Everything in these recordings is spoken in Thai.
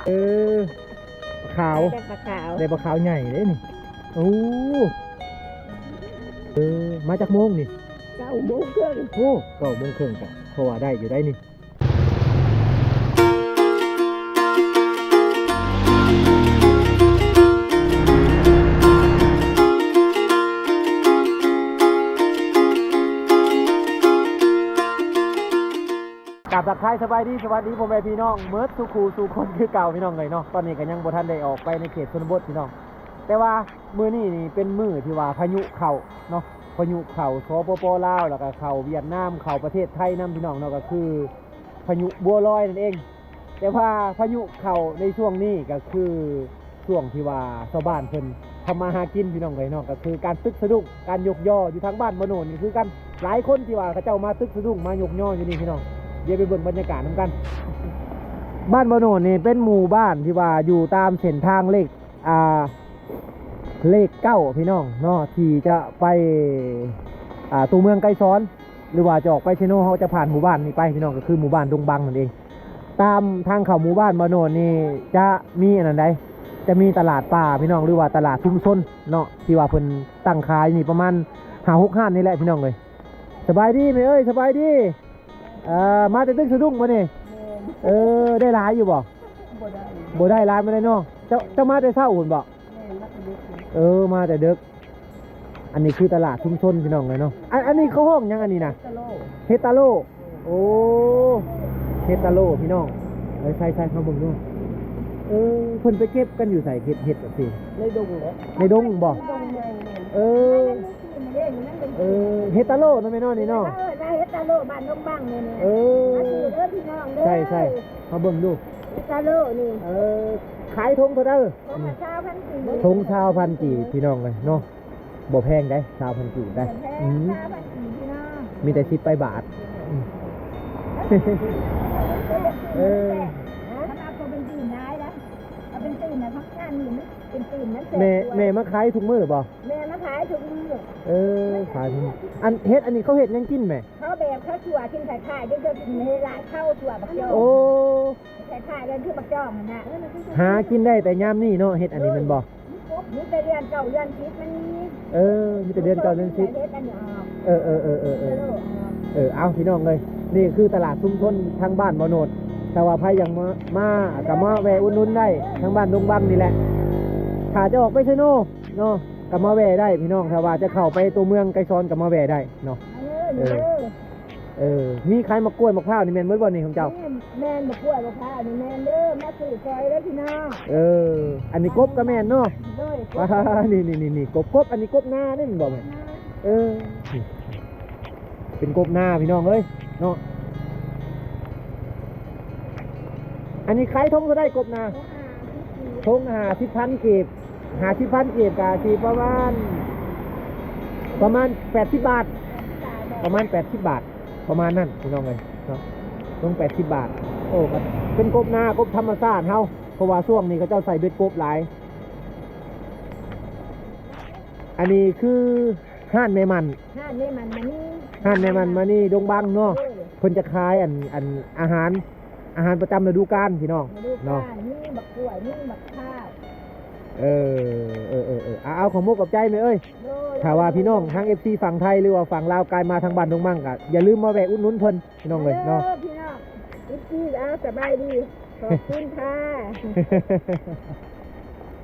เออขาวได้ปลาขาว ได้ปลาขาวใหญ่เลยนี่โอ้มาจากโมงนี่9:30โอ้9:30จ้ะเพราะว่าได้อยู่ได้นี่กับทักทายสบายดีสวัสดีพ่อแม่พี่น้องเมิร์ดสุขูสู่คนคือเก่าพี่น้องเลยเนาะตอนนี้ก็ยังบ่ทันได้ออกไปในเขตชนบทพี่น้องแต่ว่ามื้อนี้นี่เป็นมื้อที่ว่าพายุเข้าเนาะพายุเข้าสปปลาวแล้วก็เข้าเวียดนามเข้าประเทศไทยนํพี่น้องเนาะก็คือพายุบัวลอยนั่นเองแต่ว่าพายุเข้าในช่วงนี้ก็คือช่วงที่ว่าชาวบ้านเพิ่นทำมาหากินพี่น้องเลยเนาะก็คือการตึกสะดุ้งการยกย่ออยู่ทางบ้านบ่โนนนี่คือกันหลายคนที่ว่าเขาเจ้ามาตึกสะดุ้งมายกย่ออยู่นี่พี่น้องเดี๋ยวไปเบิ่งบรรยากาศนำกันบ้านบ่โนนนี่เป็นหมู่บ้านที่ว่าอยู่ตามเส้นทางเลข9พี่น้องเนาะที่จะไปตัวเมืองไกรซ้อนหรือว่าจะออกไปเชโนเขาจะผ่านหมู่บ้านนี้ไปพี่น้องก็คือหมู่บ้านดงบังนั่นเองตามทางเข้าหมู่บ้านบ่โนนนี่จะมีอันนั้นใดจะมีตลาดป่าพี่น้องหรือว่าตลาดชุมชนเนาะที่ว่าเพิ่นตั้งขายนี่ประมาณ5-6 ห้านนี่แหละพี่น้องเลยสบายดีไหมเอ้ยสบายดีมาแต่ตึกสะดุ้งมาเนี่ยได้หลายอยู่บ่บ่ได้หลายมาได้เนาะเจ้ามาแต่เช้าหุ่นบ่มาแต่ดึกอันนี้คือตลาดชุมชนพี่น้องเลยเนาะอันนี้เขาห้องยังอันนี้นะเฮตาโลโอ้เฮตาโลพี่น้องใช่เขาเบิ่งดูเพิ่นไปเก็บกันอยู่ใส่เห็ดแบบนี้ในดงเหรอในดงบ่เฮตาโลนั่นไม่นอนนี่เนาะได้เฮตาโลบ้านดงบังนี่พี่น้องใช่เขาเบิ่งดูเฮตาโลนี่ขายทงเท่าเด้อทง1,000 กีบพี่น้องเลยเนาะบ่แพงได้1,000 กีบได้มีแต่10 ไปบาทแม่มาขายทุกมื้อบ่แม่มาขายทุกมื้อขายทุกมื้อเฮ็ดอันนี้เขาเฮ็ดยังกินแม่เขาแบบเขาถั่วกินขายๆเดี๋ยวจะกินให้ร้านข้าวถั่วบักจ่อขายๆกันคือบักจ่อมันน่ะหากินได้แต่ยามนี้เนาะเฮ็ดอันนี้มันบ่มีแต่เดือนเก่าเดือน10มันมีแต่เดือนเก่าเดือน10เอาพี่น้องเลยนี่คือตลาดชุมชนทางบ้านบ่โนดถ้าว่าใครยังมาก็มาแวะอุดหนุนได้ทางบ้านดงบังนี่แหละถ้าจะออกไปเชโนเนาะก็มาแวะได้พี่น้องถ้าว่าจะเข้าไปตัวเมืองไกรซ้อนก็มาแวะได้เนาะมีใครมากล้วยมะพร้าวนี่แม่นเบิดบ่นี่ของเจ้าแม่นมะกล้วยมะพร้าวนี่แม่นเด้อมาซื้อซอยเด้อพี่น้องอันนี้กบก็แม่นเนาะนี่กบอันนี้กบหน้านี่มันบ่แม่นเป็นกบหน้าพี่น้องเอ้ยเนาะอันนี้ขายทงก็ได้กบหน้าทง50,000 กีบ50,000 กีบก็สิประมาณ80 บาทประมาณ80 บาทประมาณนั้นพี่น้องเลยเนาะต้อง80 บาทโอ้ก็เป็นกบหน้ากบธรรมชาติเฮาเพราะว่าช่วงนี้เขาเจ้าใส่เบ็ดกบหลายอันนี้คือห้านแม่มันมานี่ดงบังเนาะเพิ่นจะขายอันอาหารประจำฤดูกาลพี่น้องเนาะนี่บักกล้วยนี่บักข้าวเอาของมุกกับใจไหมเอ้ยถ้าว่าพี่น้องทั้ง FC ฝั่งไทยหรือว่าฝั่งลาวกายมาทางบ้านดงบังก็อย่าลืมมาแวะอุดหนุนเพิ่นพี่น้องเลยเนาะพี่น้อง FC สบายดีขอบคุณค่ะ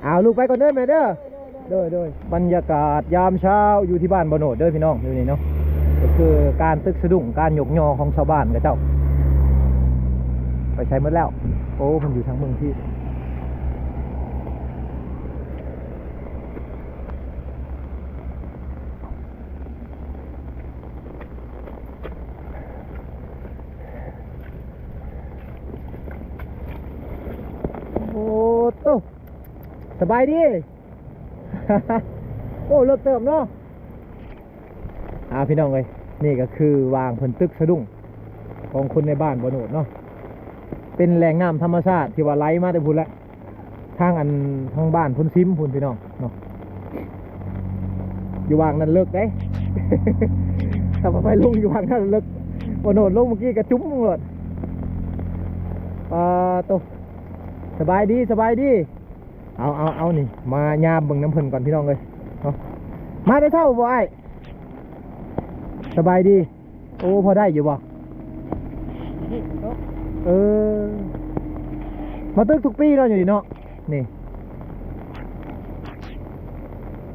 เอาลูกไปก่อนเด้อแม่เด้อโดยบรรยากาศยามเช้าอยู่ที่บ้านบ่โนดเด้อพี่น้องอยู่นี่เนาะก็คือการตึกสะดุ้งการยกย่อของชาวบ้านกับเจ้าไปใช้หมดแล้วโอ้มันอยู่ทางเมืองที่โอ้โตสบายดี โอ้เลิกเติมเนาะพี่น้องเลยนี่ก็คือวางผลตึกสะดุ้งของคนในบ้านบ่โนดเนาะเป็นแหล่งน้ำธรรมชาติที่ว่าไหลมาแต่พุ่นละทางบ้านพุ่นซิมพุ่นพี่น้องเนาะอยู่วางนั้นเลิกได้ ถ้าไปลงอยู่วางนั้นเลิกบ่โนดลงเมื่อกี้กระจุ้มหมดโตส สบายดีสบายดีเอานี่มายามเบิ่งน้ำเพิ่นก่อนพี่น้องเลยเอามาได้เท่าบ่ไอ้สบายดีโอ้พอได้อยู่บ่เออมาตึกทุกปีเราอยู่ดีเนาะนี่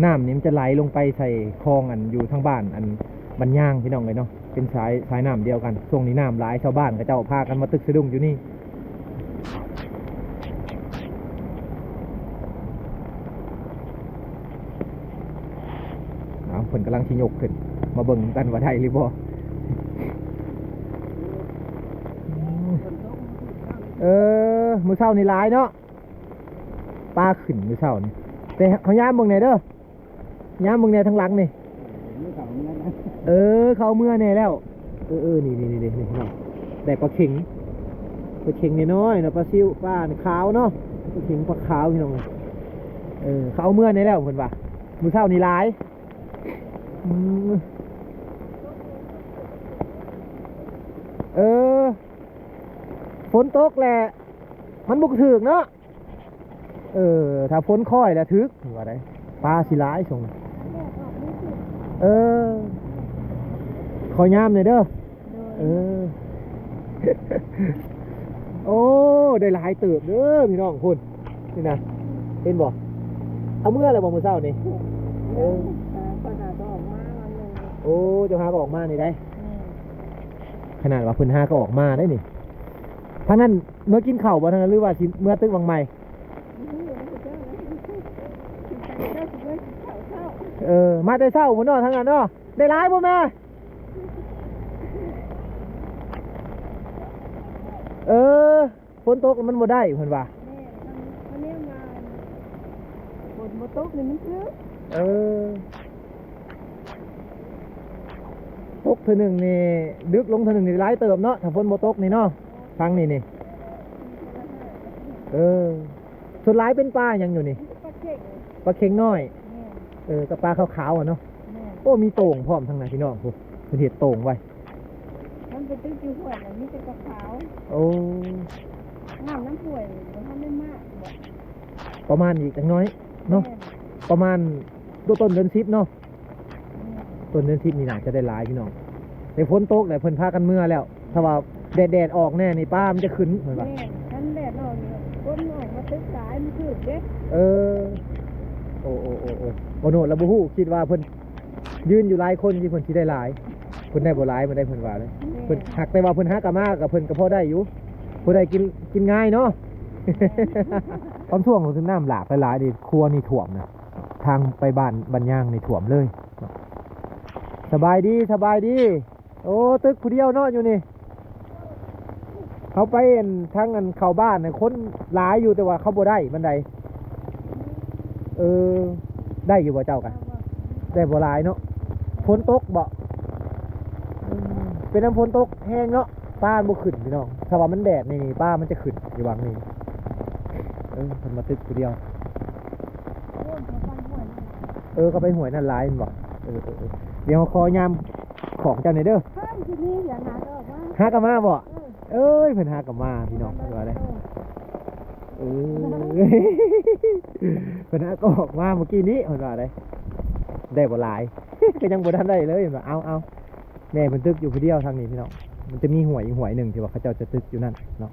น้ำนี่มันจะไหลลงไปใส่คลองอันอยู่ทางบ้านอันบันย่างพี่น้องเลยเนาะเป็นสายน้ำเดียวกันช่วงนี้น้ำไหลชาวบ้านก็เจ้าพากันมาตึกสะดุ้งอยู่นี่เพิ่นกำลังชิยกขึ้นมาเบิ่งกันว่าได้หรือบ่มื้อเช้านี่หลายเนาะปลาขึ้นมื้อเช้านี่แต่เขาย้ำเบิ่งแหน่เด้อย่ำเบิ่งแหน่ทั้งหลังนี่เขาเมื่อแน่แล้วนี่เนาะแต่ปลาเข็งน้อยๆเนาะปลาซิวปลาขาวเนาะปลาเข็งปลาขาวพี่น้องเขาเมื่อแน่แล้วเพิ่นว่ามื้อเช้านี่หลายฝนตกแหละมันบุกถึกเนาะถ้าฝนค่อยแล้วถึกว่าได้ปลาสิหลายส่งขอยามหน่อยเด้อโอ้ได้หลายเติบเด้อพี่น้องคุณนี่นะเห็นบ่เอาเมื่อไรบ่มื้อเช้านี่โอ้เจ้าหาก็ออกมานี่ได้ขนาดว่าเพิ่นหาก็ออกมาได้นี่ทางนั้นเมื่อกินข้าวบ่ทางนั้นหรือว่าเมื่อตึกวังใหม่มาแต่เช้าพุ่นเนาะทางนั้นเนาะได้หลายบ่แม่ฝนตกมันบ่ได้เพิ่นว่าวันนี้มาฝนบ่ตกนี่มันคือตกเท่านึงนี่ดึกลงเท่านึงนี่หลายเติบเนาะถ้าฝนบ่ตกนี่เนาะทางนี่ส่วนหลายเป็นปลาหยังอยู่นี่ปลาเข็งน้อยกับปลาขาวๆอ่ะเนาะโอ้มีโต่งพร้อมทางไหนพี่น้องพูเป็นเห็ดโต่งไว้มันเป็นตื้อจิ้วห่วยแบบนี้เป็นปลาขาวโอ้น้ำห่วยมันทำได้มากประมาณอีกจังน้อยเนาะประมาณต้นเดือน10เนาะต้นเดือน10นี่น่าจะได้หลายพี่น้องในฝนตกแหละเพิ่นพากันเมื่อแล้วถ้าว่าแดดออกแน่นี่ป้ามันจะขึ้นเหมือนว่าฉันแดดออกเนี่ยฝนออกมาตึกสายมันขึ้นเด้โอ้โนแล้วบ่ฮู้คิดว่าเพิ่นยืนอยู่หลายคนที่เพิ่นสิได้หลายเพิ่นได้บ่หลายมันได้เพิ่นว่าเลยเพิ่นหักแต่ว่าเพิ่นหากะมากับเพิ่นก็พอได้อยู่ผู้ใดกินง่ายเนาะความท่วมของน้ำหลากหลายๆนี่ครัวนี่ท่วมนะทางไปบ้านบันย่างนี่ท่วมเลยสบายดีโอ้ตึกผู้เดียวเนาะอยู่นี่เขาไปทางเข้าบ้านเนี่ยคนหลายอยู่แต่ว่าเขาบ่ได้บันไดได้อยู่บ่เจ้ากันได้บ่หลายเนาะฝนตกบ่เป็นน้ำฝนตกแห้งเนาะป้าบ่ขึ้นพี่น้องถ้าว่ามันแดดนี่ป้ามันจะขึ้นอยู่บางนี่มันมาตึกผู้เดียวเขาไปหวยนั่นหลายบ่เดี๋ยวขอยามของเจ้าหน่อยเด้อหากะมาบ่เพิ่นหากะมาพี่น้องว่าได้เพิ่นหาก็ออกมาเมื่อกี้นี้เพิ่นว่าได้บ่หลายก็ยังบ่ทันได้เลยว่าเอาแม่เพิ่นตึกอยู่ผู้เดียวทางนี้พี่น้องมันจะมีหวยหนึ่งที่ว่าเขาเจ้าจะตึกอยู่นั่นเนาะ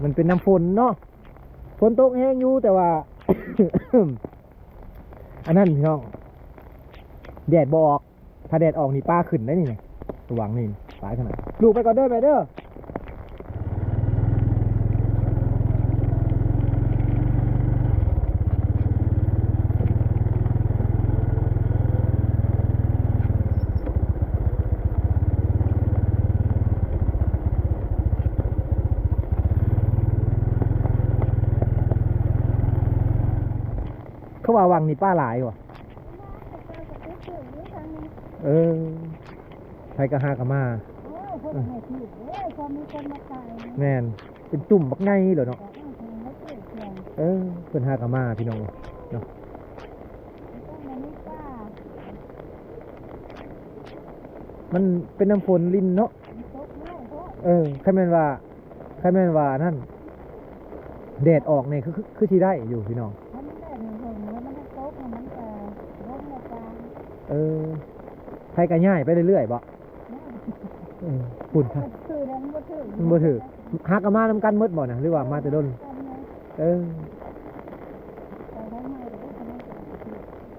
มันเป็นน้ำฝนเนาะฝนตกแห้งอยู่แต่ว่า อันนั้นพี่น้องแดดบ่ออกถ้าแดดออกนี่ป้าขึ้นได้นี่นะระวังนี่สายขนาดลูกไปก่อนเด้อแม่เด้อเขาว่าวังนี่ป้าหลายวะใครก็หากะมาแม่นเป็นตุ่มบักไงเหรอเนาะเป็นหากะมาพี่น้องเนาะมันเป็นน้ำฝนลินเนาะใครแม่นว่านั่น แดดออกเนี่ยคือที่ได้อยู่พี่น้อง มันได้หนึ่งหงแล้วมันได้โต๊ะมันก็ร่มในกลาง ใครก็ง่ายไปเรื่อยๆบ่ฝุ่นค่ะ ถือแล้วมันบ่ถือ มันบ่ถือหักกันมานำกันหมดบ่นะหรือว่ามาแต่ดน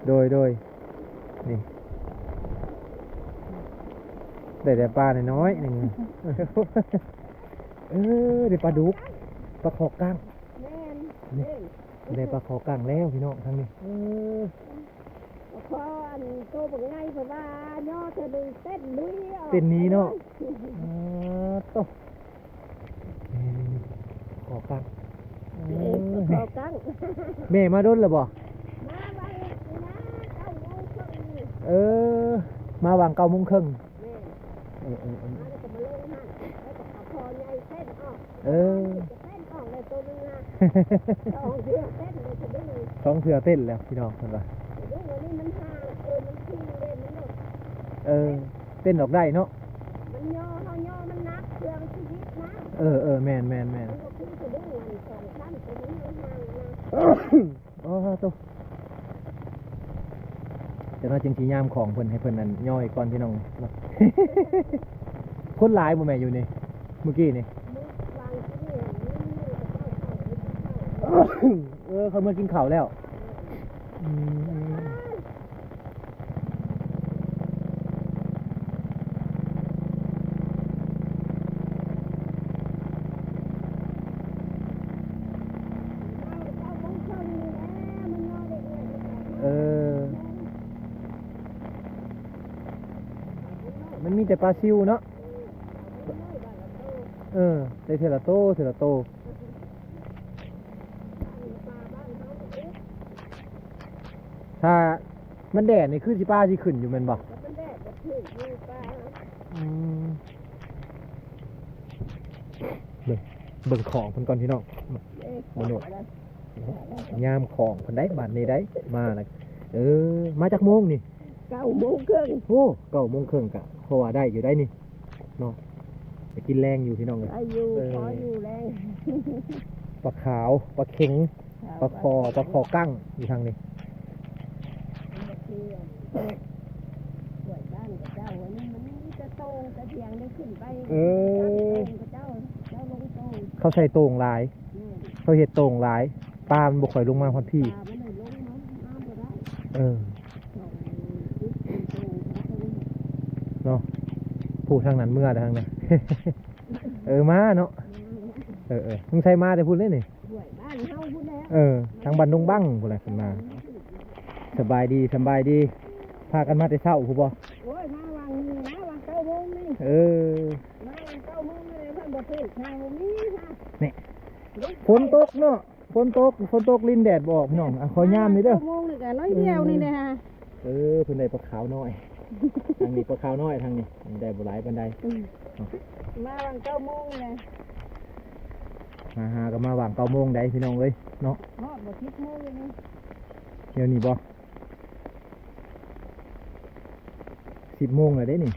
โดยนี่ได้แต่ปลาน้อยๆหนึ่งได้ปลาดุกปลาขอกก้างนี่ได้ปลาขอกก้างแล้วพี่น้องทางนี้พออันโตบักไงเพราะว่าย่อเธอดูเต้นลุยออก เป็นนี้เนาะโตขอกก้าง ขอกัง แม่มาดนหรือบ่ มาไว้นะเจ้าโง่เพิ่งนี่ มาวาง9:30 แม่มาแล้วก็มาลงหันแล้วก็เอาพอใหญ่เส้นออกจะเส้นออกเลยตัวนึงนะเอาเสื้อเส้นเลยจะดึง ท้องเสือเต้นแล้วพี่น้องเพิ่นว่า จะดึงวันนี้มันห่างมันขี้เล่นมันหลด เต้นออกได้เนาะ มันย่อเขาย่อมันนักเพื่อมันชีวิตนะ แม่น มันก็คือจะดึงเงินสองชั้นตัวนี้มันห่างนะ โตจะน่าจึงสิยามของเพิ่นให้เพิ่นนั่นย่อยก่อนพี่น้องเนาะ คนหลายบ่แม่อยู่นี่เมื่อกี้นี่ มึงวางที่นี่นี่กับเจ้าเขา เขามากินข้าวแล้วมันมีแต่ปลาซิวเนาะได้เทละโตถ้ามันแดดนี่คือสิป้าสิขึ้นอยู่แม่นบ่เบิ่งของเพิ่นก่อนพี่น้องบ่โนดยามของเพิ่นได้บัดนี้ได้มาแล้วมาจากโมงนี่ 9:30 โอ้9:30กะเพราะว่าได้อยู่ได้นี่เนาะไปกินแรงอยู่พี่น้องเลย อายุพออยู่แล้ว ปลาขาวปลาเข็งปลาคอกั้งอยู่ทางนี้ สวยบ้านกับเจ้าวันนี้มันจะโตจะเทียงได้ขึ้นไปกับเจ้าลงโต เขาใส่โต่งหลายเขาเห็ดโต่งหลายปลามันบ่ค่อยลงมาพอที่เนาะผู้ทางนั้นเมื่อทางนั้น มาเนาะมึงใส่มาแต่พูดเล่นนี่ทางบ้านดงบังพูดอะไรขึ้นมาสบายดีพากันมาแต่เช้าผู้บ่ โอ้ยมาวาง9:00นี่มาวัน9:00เลยเพิ่นบ่ซื้อข้าวมีค่ะ นี่ฝนตกเนาะฝนตกลิ้นแดดบ่ออกพี่น้องขอยามนี่เด้อ 9:00นี่ก็น้อยเดียวนี่นะฮะ เพิ่นได้ปลาขาวน้อย ทางนี้ปลาขาวน้อยทางนี้ได้บ่หลายปานใด มาวัน9:00นี่นะ มาหาก็มาว่าง9:00ได้พี่น้องเอ้ยเนาะ ฮอดบ่10:00เลยนี่ เดี๋ยวนี้บ่10:00แล้วเด้นี่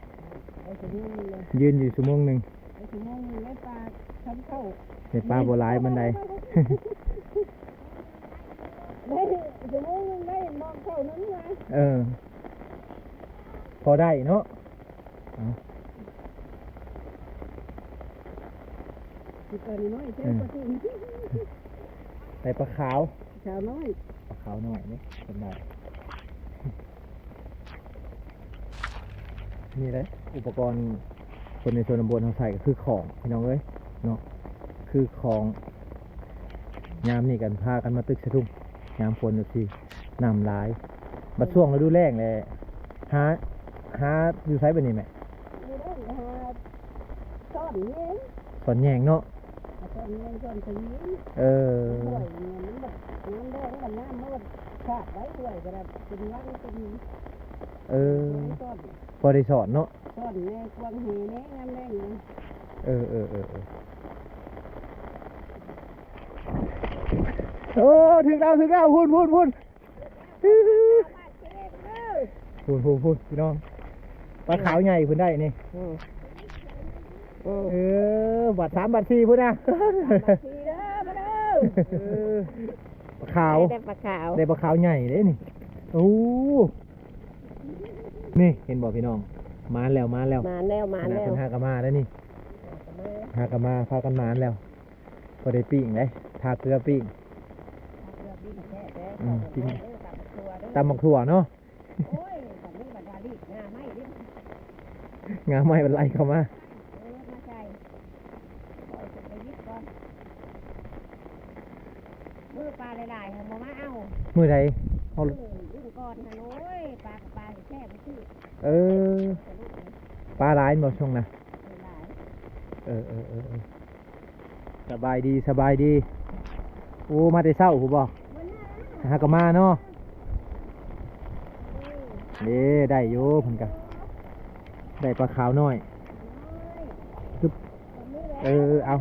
ไอ้ชั่วโมงนึงเลย ยืนอยู่ชั่วโมงหนึง ไอ้ชั่วโมงนึงได้ปลาทำเข้า ได้ปลาบ่หลายปานใด ได้ชั่วโมงนึงได้มองเข้านั้นมา พอได้เนาะ สิปลาน้อยเท่าปลาที่ ได้ปลาขาว ชาวน้อย ปลาขาวน้อยนี่เป็นได้นี่แหละอุปกรณ์คนในชนบทเขาใส่ก็คือของพี่น้องเอ้ยเนาะคือของยามนี่กันพากันมาตึกสะทุ่งยามฝนอยู่ที่น้ำหลายบัดช่วงฤดูแล้งเลยหาอยู่ไซส์เป็นนี่ไหม นี่ได้หาซ่อนเงี้ย สอนแยงเนาะ ซ่อนเงี้ยซ่อนตรงนี้ เออ ด้วยมันแบบน้ำแดงกับน้ำมันขาดไว้ด้วยก็ได้เป็นว่างเป็น ซ่อน พอได้สอนเนาะ ซ่อนแน่ควงเหแน่น้ำแดงนะ โอ้ถึงแล้วพูนพูนพี่น้องปลาขาวใหญ่พูนได้นี่บัตร3 บัตร 4พูนนะ ทีเด้อมาเด้อ ปลาขาว ได้ปลาขาว ได้ปลาขาวใหญ่เด้นี่โอ้นี่เห็นบ่พี่น้องมานแล้ว มาแล้ว ขนาดเป็นหากะมาแล้วนี่หากะมาพากันมานแล้วพอได้ปิ้งเลยทาเกลือปิ้งปิ้งตำบักถั่วเนาะ โอ้ยแบบนี้บัดดาลีงาไม่ดิ งาไม้มันไล่เข้ามา มาใส่ปล่อยไปยิบก่อนมือปลาหลายๆเขามาเอา มือใดเอา ดึงก่อนฮะโอ้ยปลากับปลาแช่ไปชื่อ เออปลาร้ายบ่ช่วงน่ะ หลาย เออสบายดีโอ้มาแต่เช้าผู้บ่ มันน่า หากะมาเนาะนี่ได้อยู่เพิ่นก็ได้ปลาขาวน้อยปึ๊บเอา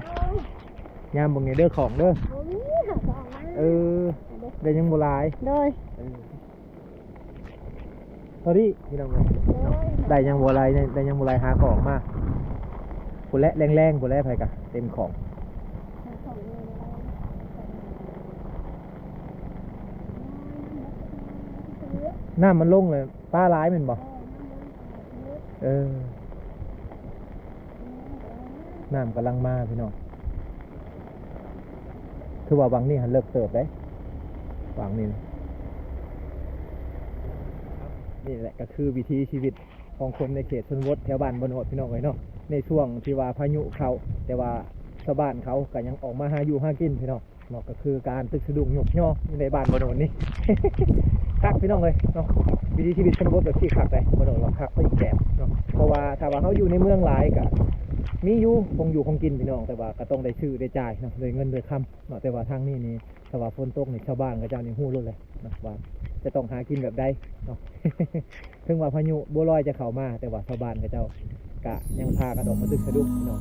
ยามบ่งนี่เด้อของเด้อเออได้ยังบ่หลาย โดย พอดีพี่น้องเอ้ยได้ยังบ่หลายได้ยังบ่หลายหาของมาพุ่นแหละแรงๆพุ่นแหละไผกะเต็มของน้ำมันลงเลยปลาหลายแม่นบ่เออน้ำกำลังมาพี่น้องคือว่าวังนี่หันเลิกเสิร์ฟได้วังนี่นี่แหละก็คือวิถีชีวิตของคนในเขตชนบทแถวบ้านบนโหดพี่น้องเลยเนาะในช่วงที่ว่าพายุเขาแต่ว่าชาวบ้านเขาก็ยังออกมาหาอยู่หากินพี่น้องเนาะก็คือการตึกสะดุ้งหยกย่อในบ้านบนโหดนี่ คักพี่น้องเลยเนาะวิถีชีวิตชนบทแบบที่คักเลยบนโหดเราคักไปอีกแบบเนาะเพราะว่าถ้าว่าเขาอยู่ในเมืองหลายก็มีอยู่คงกินพี่น้องแต่ว่าก็ต้องได้ชื่อได้จ่ายเนาะโดยเงินโดยคำเนาะแต่ว่าทางนี้นี่ถ้าว่าฝนตกนี่ชาวบ้านก็เจ้านี่ฮู้รู้เลยเนาะว่าจะต้องหากินแบบใดเนาะ ถึงว่าพายุบัวลอยจะเข้ามาแต่ว่าชาวบ้านก็เจ้ากะยังพากันออกมาตึกสะดุ้งพี่น้อง